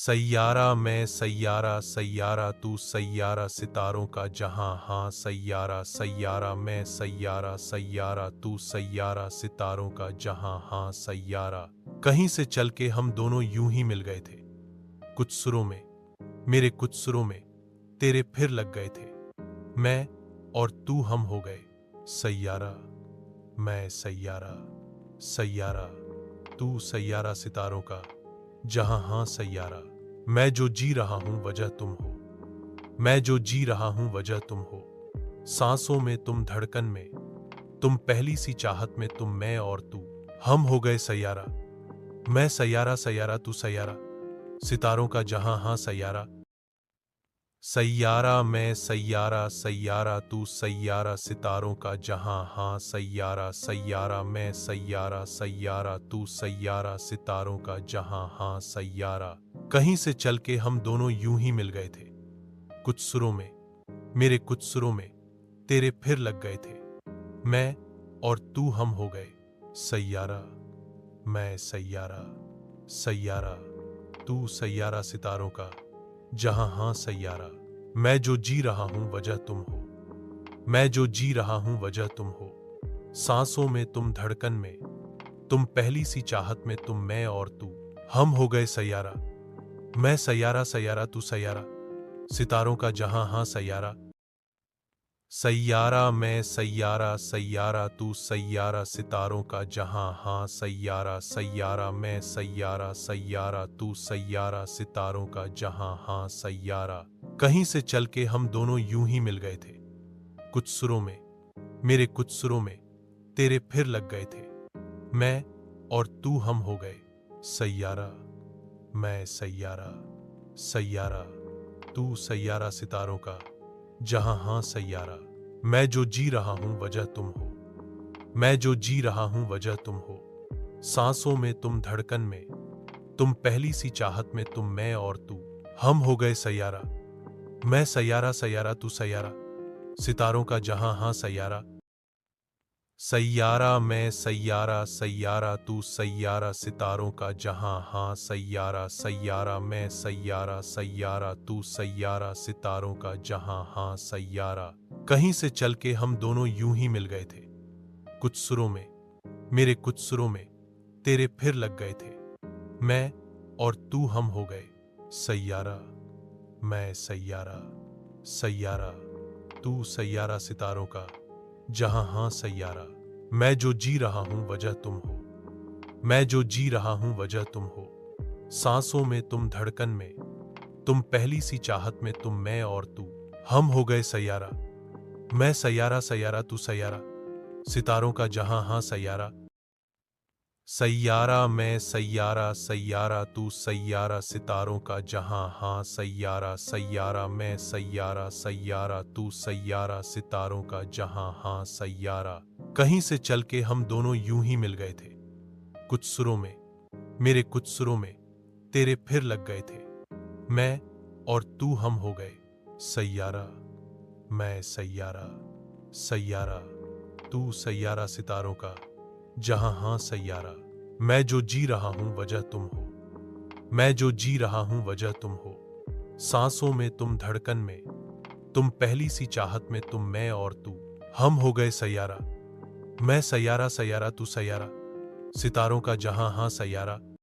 सैयारा मैं सैयारा सैयारा तू सैयारा सितारों का जहां हाँ सैयारा सैयारा मैं सैयारा सैयारा तू सैयारा सितारों का जहां हाँ सैयारा। कहीं से चल के हम दोनों यूं ही मिल गए थे, कुछ सुरों में, मेरे कुछ सुरों में तेरे फिर लग गए थे। मैं और तू हम हो गए सैयारा। मैं सैयारा सैयारा तू सैयारा सितारों का जहां हाँ सैयारा। मैं जो जी रहा हूं वजह तुम हो, मैं जो जी रहा हूं वजह तुम हो। सांसों में तुम, धड़कन में तुम, पहली सी चाहत में तुम, मैं और तू हम हो गए सैयारा। मैं सैयारा सैयारा तू सैयारा सितारों का जहां हाँ सैयारा। सैयारा मैं सैयारा सैयारा तू सैयारा सितारों का जहां हाँ सैयारा। सैयारा मैं सैयारा सैयारा तू सैयारा सितारों का जहां हाँ सैयारा। कहीं से चल के हम दोनों यूं ही मिल गए थे, कुछ सुरों में, मेरे कुछ सुरों में तेरे फिर लग गए थे। मैं और तू हम हो गए सैयारा। मैं सैयारा सैयारा तू सैयारा सितारों का जहां हाँ सैयारा। मैं जो जी रहा हूं वजह तुम हो, मैं जो जी रहा हूं वजह तुम हो। सांसों में तुम, धड़कन में तुम, पहली सी चाहत में तुम, मैं और तू हम हो गए सैयारा। मैं सैयारा सैयारा तू सैयारा सितारों का जहां हाँ सैयारा। सैयारा मैं सैयारा सैयारा तू सैयारा सितारों का जहां हाँ सैयारा। सैयारा मैं सैयारा सैयारा तू सैयारा सितारों का जहां हाँ सैयारा। कहीं से चल के हम दोनों यूं ही मिल गए थे, कुछ सुरों में, मेरे कुछ सुरों में तेरे फिर लग गए थे। मैं और तू हम हो गए सैयारा। मैं सैयारा सैयारा तू सैयारा सितारों का जहां हाँ सैयारा। मैं जो जी रहा हूं वजह तुम हो, मैं जो जी रहा हूं वजह तुम हो। सांसों में तुम, धड़कन में तुम, पहली सी चाहत में तुम, मैं और तू हम हो गए सैयारा। मैं सैयारा सैयारा तू सैयारा सितारों का जहां हाँ सैयारा। सैयारा मैं सैयारा सैयारा तू सैयारा सितारों का जहां हाँ सैयारा। सैयारा मैं सैयारा सैयारा तू सैयारा सितारों का जहां हाँ सैयारा। कहीं से चल के हम दोनों यूं ही मिल गए थे, कुछ सुरों में, मेरे कुछ सुरों में तेरे फिर लग गए थे। मैं और तू हम हो गए सैयारा। मैं सैयारा सैयारा तू सैयारा सितारों का जहां हाँ सैयारा। मैं जो जी रहा हूं वजह तुम हो, मैं जो जी रहा हूं वजह तुम हो। सांसों में तुम, धड़कन में तुम, पहली सी चाहत में तुम, मैं और तू हम हो गए सैयारा। मैं सैयारा सैयारा तू सैयारा सितारों का जहां हाँ सैयारा। सैयारा मैं सैयारा सैयारा तू सैयारा सितारों का जहां हाँ सैयारा। सैयारा मैं सैयारा सैयारा तू सैयारा सितारों का जहां हाँ सैयारा। कहीं से चल के हम दोनों यूं ही मिल गए थे, कुछ सुरों में, मेरे कुछ सुरों में तेरे फिर लग गए थे। मैं और तू हम हो गए सैयारा। मैं सैयारा सैयारा तू सैयारा सितारों का जहां हाँ सैयारा। मैं जो जी रहा हूं वजह तुम हो, मैं जो जी रहा हूं वजह तुम हो। सांसों में तुम, धड़कन में तुम, पहली सी चाहत में तुम, मैं और तू हम हो गए सैयारा। मैं सैयारा सैयारा तू सैयारा सितारों का जहां हाँ सैयारा।